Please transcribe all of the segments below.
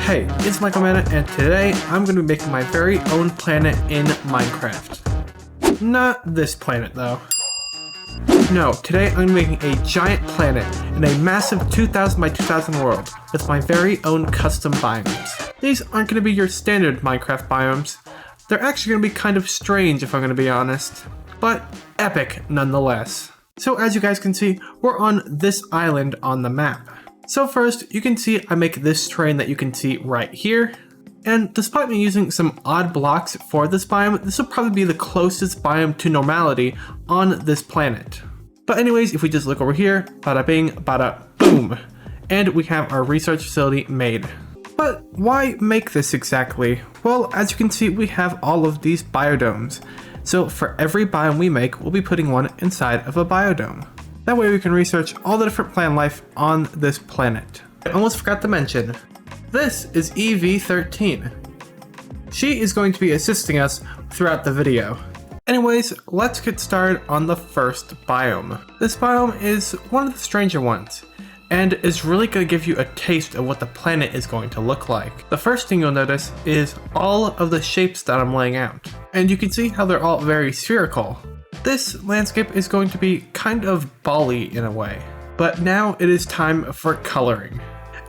Hey, it's Michael Manna, and today I'm going to be making my very own planet in Minecraft. Not this planet, though. No, today I'm making a giant planet in a massive 2000 by 2000 world with my very own custom biomes. These aren't going to be your standard Minecraft biomes. They're actually going to be kind of strange if I'm going to be honest, but epic nonetheless. So as you guys can see, we're on this island on the map. So first, you can see I make this terrain that you can see right here. And despite me using some odd blocks for this biome, this will probably be the closest biome to normality on this planet. But anyways, if we just look over here, bada bing, bada boom, and we have our research facility made. But why make this exactly? Well, as you can see, we have all of these biodomes. So for every biome we make, we'll be putting one inside of a biodome. That way we can research all the different plant life on this planet. I almost forgot to mention, this is EV13. She is going to be assisting us throughout the video. Anyways, let's get started on the first biome. This biome is one of the stranger ones, and is really going to give you a taste of what the planet is going to look like. The first thing you'll notice is all of the shapes that I'm laying out. And you can see how they're all very spherical. This landscape is going to be kind of bally in a way, but now it is time for coloring.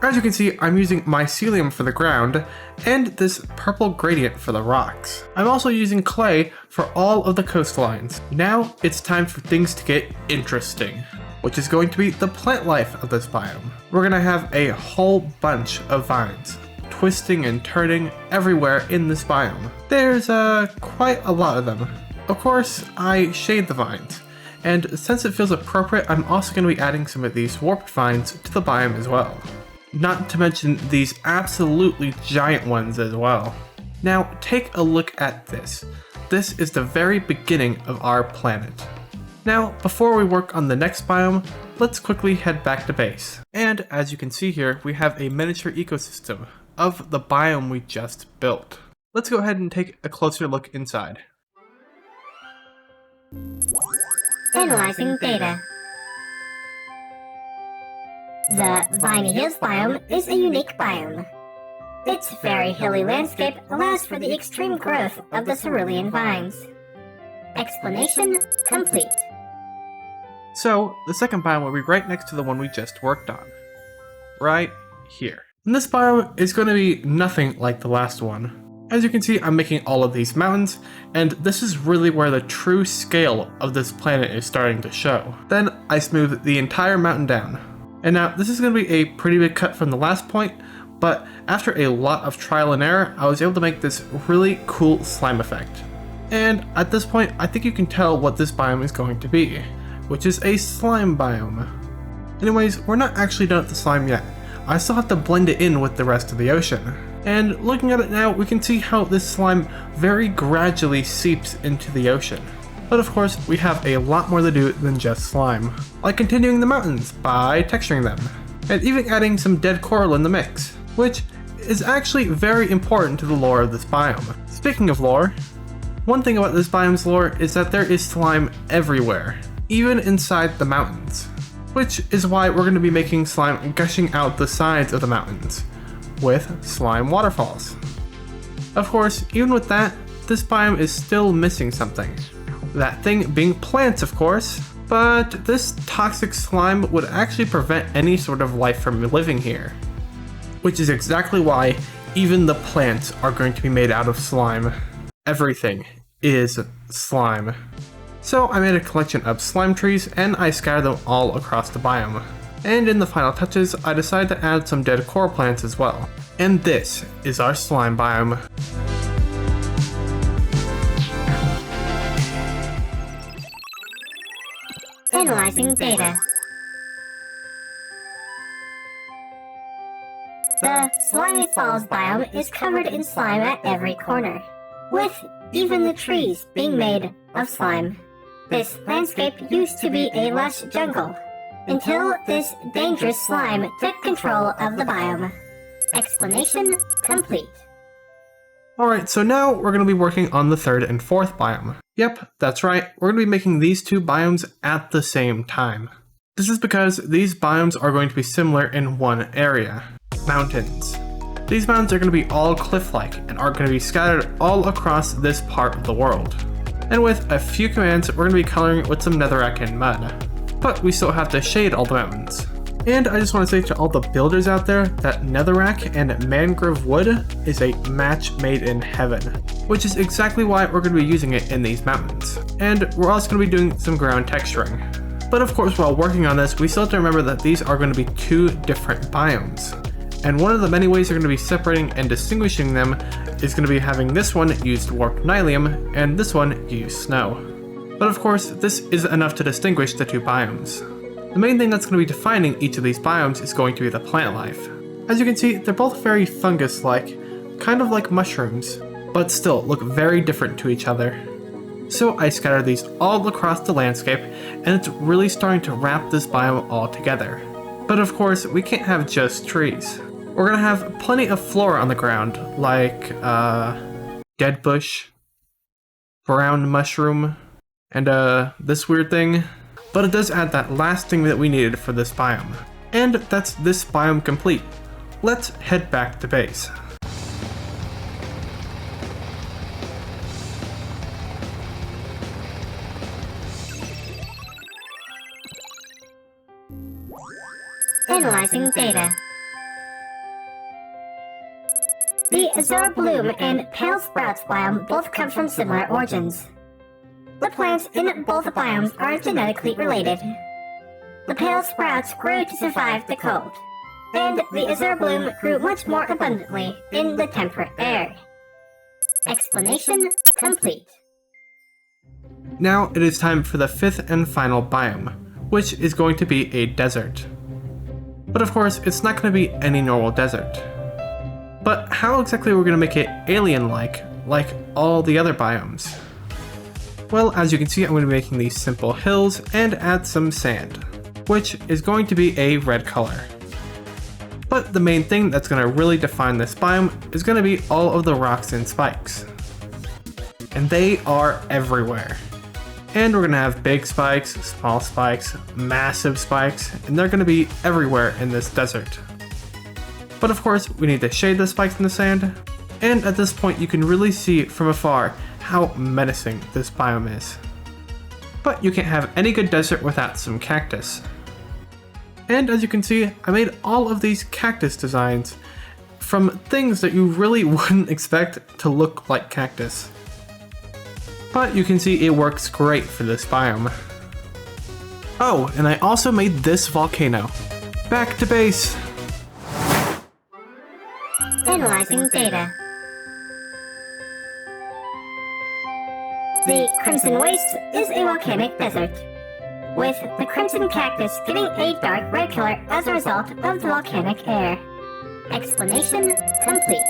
As you can see, I'm using mycelium for the ground and this purple gradient for the rocks. I'm also using clay for all of the coastlines. Now it's time for things to get interesting, which is going to be the plant life of this biome. We're gonna have a whole bunch of vines, twisting and turning everywhere in this biome. There's quite a lot of them. Of course, I shade the vines, and since it feels appropriate, I'm also going to be adding some of these warped vines to the biome as well. Not to mention these absolutely giant ones as well. Now, take a look at this. This is the very beginning of our planet. Now, before we work on the next biome, let's quickly head back to base. And as you can see here, we have a miniature ecosystem of the biome we just built. Let's go ahead and take a closer look inside. Analyzing data. The Viney Hills biome is a unique biome. Its very hilly landscape allows for the extreme growth of the cerulean vines. Explanation complete. So, the second biome will be right next to the one we just worked on. Right here. And this biome is going to be nothing like the last one. As you can see, I'm making all of these mountains, and this is really where the true scale of this planet is starting to show. Then I smooth the entire mountain down. And now this is going to be a pretty big cut from the last point, but after a lot of trial and error, I was able to make this really cool slime effect. And at this point, I think you can tell what this biome is going to be, which is a slime biome. Anyways, we're not actually done with the slime yet. I still have to blend it in with the rest of the ocean. And looking at it now, we can see how this slime very gradually seeps into the ocean. But of course, we have a lot more to do than just slime, like continuing the mountains by texturing them, and even adding some dead coral in the mix, which is actually very important to the lore of this biome. Speaking of lore, one thing about this biome's lore is that there is slime everywhere, even inside the mountains, which is why we're going to be making slime gushing out the sides of the mountains with slime waterfalls. Of course, even with that, this biome is still missing something. That thing being plants, of course, but this toxic slime would actually prevent any sort of life from living here. Which is exactly why even the plants are going to be made out of slime. Everything is slime. So I made a collection of slime trees and I scattered them all across the biome. And in the final touches, I decided to add some dead coral plants as well. And this is our slime biome. Analyzing data. The Slimy Falls biome is covered in slime at every corner, with even the trees being made of slime. This landscape used to be a lush jungle, until this dangerous slime took control of the biome. Explanation complete. Alright, so now we're going to be working on the third and fourth biome. Yep, that's right, we're going to be making these two biomes at the same time. This is because these biomes are going to be similar in one area: mountains. These mountains are going to be all cliff-like and are going to be scattered all across this part of the world. And with a few commands, we're going to be coloring it with some netherrack and mud. But we still have to shade all the mountains. And I just want to say to all the builders out there that netherrack and mangrove wood is a match made in heaven, which is exactly why we're going to be using it in these mountains. And we're also going to be doing some ground texturing. But of course, while working on this, we still have to remember that these are going to be two different biomes. And one of the many ways we're going to be separating and distinguishing them is going to be having this one use dwarf nylium and this one use snow. But of course, this isn't enough to distinguish the two biomes. The main thing that's going to be defining each of these biomes is going to be the plant life. As you can see, they're both very fungus-like, kind of like mushrooms, but still look very different to each other. So I scattered these all across the landscape, and it's really starting to wrap this biome all together. But of course, we can't have just trees. We're going to have plenty of flora on the ground, like dead bush, brown mushroom, and this weird thing. But it does add that last thing that we needed for this biome. And that's this biome complete. Let's head back to base. Analyzing data. The azure bloom and pale sprouts biome both come from similar origins. The plants in both biomes are genetically related. The pale sprouts grew to survive the cold, and the azure bloom grew much more abundantly in the temperate air. Explanation complete. Now it is time for the fifth and final biome, which is going to be a desert. But of course, it's not going to be any normal desert. But how exactly are we going to make it alien-like, like all the other biomes? Well, as you can see, I'm going to be making these simple hills and add some sand, which is going to be a red color. But the main thing that's going to really define this biome is going to be all of the rocks and spikes. And they are everywhere. And we're going to have big spikes, small spikes, massive spikes, and they're going to be everywhere in this desert. But of course, we need to shade the spikes in the sand, and at this point you can really see from afar how menacing this biome is. But you can't have any good desert without some cactus. And as you can see, I made all of these cactus designs from things that you really wouldn't expect to look like cactus. But you can see it works great for this biome. Oh, and I also made this volcano. Back to base! Analyzing data. The Crimson Waste is a volcanic desert, with the crimson cactus giving a dark red color as a result of the volcanic air. Explanation complete.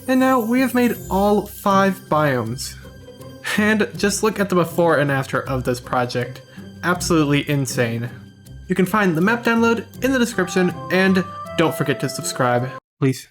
And now we have made all 5 biomes. And just look at the before and after of this project. Absolutely insane. You can find the map download in the description, and don't forget to subscribe, please.